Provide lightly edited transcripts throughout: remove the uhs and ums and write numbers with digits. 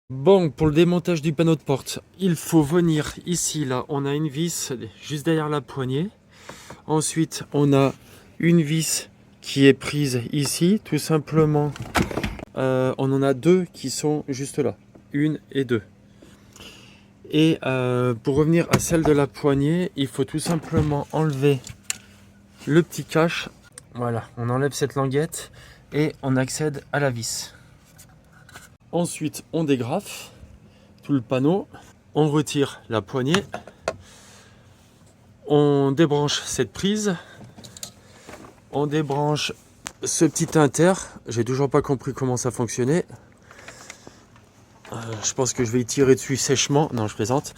Bon, pour le démontage du panneau de porte, il faut venir ici, là, on a une vis juste derrière la poignée. Ensuite, on a une vis qui est prise ici, tout simplement. On en a deux qui sont juste là, une et deux. Et pour revenir à celle de la poignée, il faut tout simplement enlever le petit cache. Voilà, on enlève cette languette et on accède à la vis. Ensuite, on dégrafe tout le panneau, on retire la poignée, on débranche cette prise, on débranche ce petit inter. J'ai toujours pas compris comment ça fonctionnait. Je pense que je vais y tirer dessus sèchement. Non, je plaisante.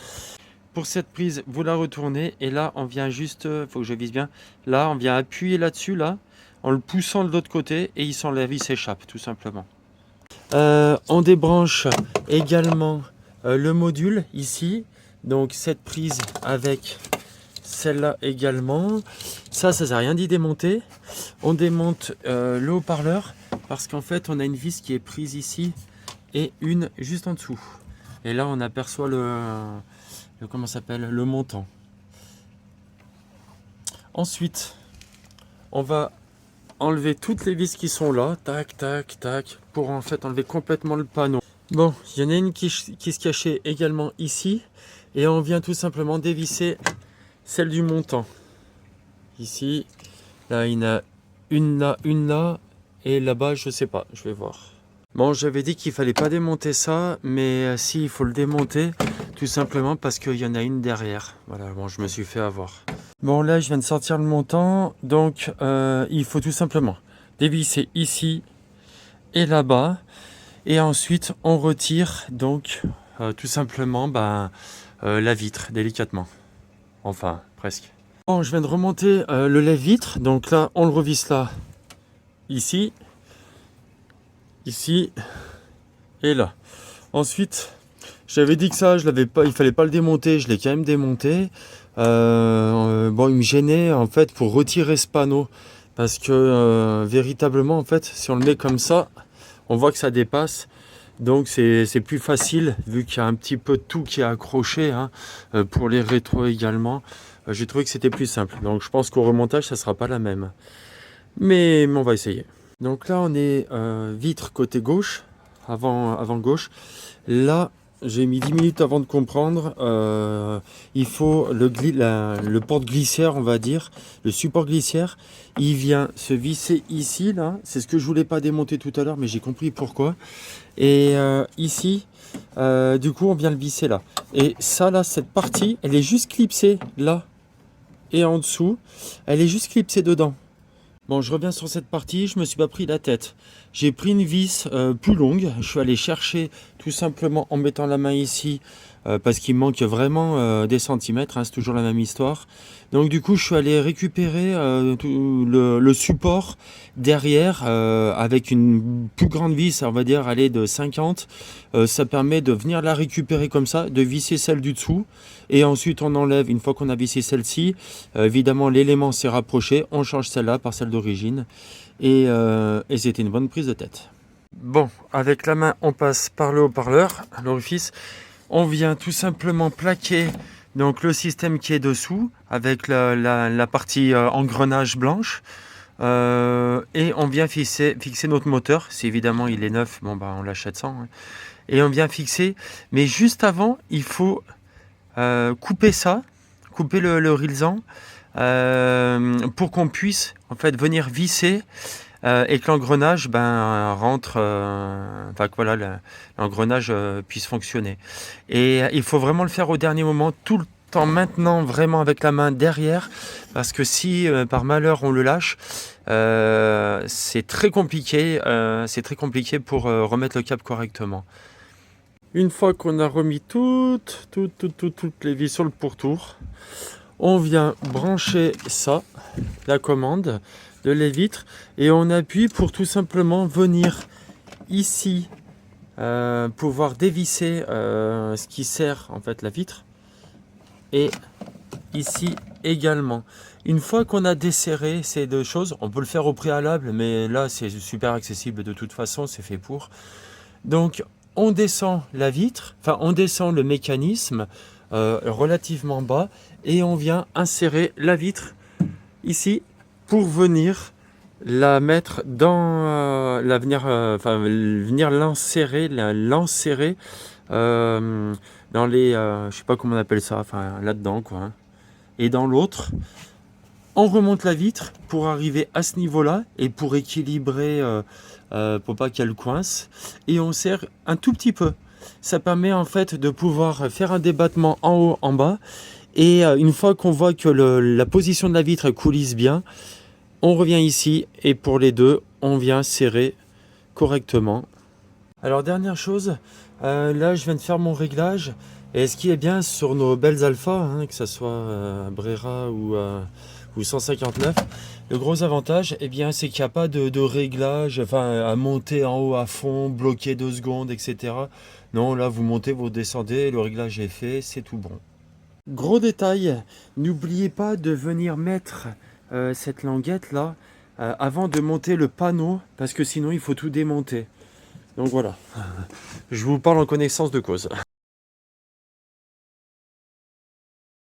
Pour cette prise, vous la retournez et là, on vient juste, faut que je vise bien. Là, on vient appuyer là-dessus, là, en le poussant de l'autre côté et il s'enlève, il s'échappe, tout simplement. On débranche également le module ici, donc cette prise avec celle-là également. Ça sert à rien d'y démonter. On démonte le haut-parleur parce qu'en fait on a une vis qui est prise ici et une juste en dessous. Et là on aperçoit comment ça s'appelle, le montant. Ensuite, on va enlever toutes les vis qui sont là, tac, tac, tac, pour en fait enlever complètement le panneau. Bon, il y en a une qui se cachait également ici, et on vient tout simplement dévisser celle du montant. Ici, là, il y en a une là, et là-bas, je sais pas, je vais voir. Bon, j'avais dit qu'il fallait pas démonter ça, mais si, il faut le démonter, tout simplement parce qu'il y en a une derrière. Voilà, bon, je me suis fait avoir. Bon, là, je viens de sortir le montant, donc il faut tout simplement dévisser ici et là-bas. Et ensuite, on retire donc tout simplement la vitre délicatement. Enfin, presque. Bon, je viens de remonter le lève-vitre. Donc là, on le revisse là, ici, ici et là. Ensuite, j'avais dit que ça, je l'avais pas, il fallait pas le démonter. Je l'ai quand même démonté. Bon, il me gênait en fait pour retirer ce panneau parce que véritablement, en fait, si on le met comme ça, on voit que ça dépasse. Donc c'est plus facile vu qu'il y a un petit peu de tout qui est accroché hein, pour les rétros également. J'ai trouvé que c'était plus simple. Donc je pense qu'au remontage ça sera pas la même. Mais on va essayer. Donc là on est vitre côté gauche, avant gauche. Là j'ai mis 10 minutes avant de comprendre. Il faut le porte-glissière, on va dire, le support glissière. Il vient se visser ici, là. C'est ce que je voulais pas démonter tout à l'heure, mais j'ai compris pourquoi. Et ici, du coup, on vient le visser là. Et ça, là, cette partie, elle est juste clipsée là. Et en dessous, elle est juste clipsée dedans. Bon, je reviens sur cette partie, je me suis pas pris la tête. J'ai pris une vis plus longue, je suis allé chercher tout simplement en mettant la main ici, parce qu'il manque vraiment des centimètres, hein, c'est toujours la même histoire. Donc du coup, je suis allé récupérer tout le support derrière avec une plus grande vis, on va dire, aller de 50. Ça permet de venir la récupérer comme ça, de visser celle du dessous. Et ensuite, on enlève, une fois qu'on a vissé celle-ci, évidemment, l'élément s'est rapproché, on change celle-là par celle d'origine. Et c'était une bonne prise de tête. Bon, avec la main, on passe par le haut-parleur, l'orifice. On vient tout simplement plaquer donc, le système qui est dessous, avec la partie engrenage blanche. Et on vient fixer notre moteur. Si évidemment il est neuf, bon, on l'achète sans. Hein. Et on vient fixer. Mais juste avant, il faut couper ça, couper le rilsan pour qu'on puisse en fait venir visser et que l'engrenage rentre, que voilà, l'engrenage puisse fonctionner. Et il faut vraiment le faire au dernier moment, tout le temps maintenant vraiment avec la main derrière, parce que si par malheur on le lâche, c'est très compliqué pour remettre le cap correctement. Une fois qu'on a remis toutes les vis sur le pourtour, on vient brancher ça, la commande de les vitres, et on appuie pour tout simplement venir ici pouvoir dévisser ce qui sert en fait la vitre, et ici également. Une fois qu'on a desserré ces deux choses, on peut le faire au préalable, mais là c'est super accessible de toute façon, c'est fait pour. Donc on descend la vitre, enfin on descend le mécanisme relativement bas et on vient insérer la vitre ici pour venir la mettre dans venir l'enserrer dans les je sais pas comment on appelle ça, enfin là-dedans quoi, hein. Et dans l'autre on remonte la vitre pour arriver à ce niveau-là et pour équilibrer, pour pas qu'elle coince. Et on serre un tout petit peu. Ça permet en fait de pouvoir faire un débattement en haut, en bas. Et une fois qu'on voit que la position de la vitre coulisse bien, on revient ici et pour les deux, on vient serrer correctement. Alors dernière chose, là je viens de faire mon réglage. Et ce qui est bien sur nos belles Alpha, hein, que ce soit Brera ou 159, le gros avantage, eh bien, c'est qu'il n'y a pas de réglage, enfin, à monter en haut à fond, bloquer 2 secondes, etc. Non, là, vous montez, vous descendez, le réglage est fait, c'est tout bon. Gros détail, n'oubliez pas de venir mettre cette languette là avant de monter le panneau, parce que sinon, il faut tout démonter. Donc voilà, je vous parle en connaissance de cause.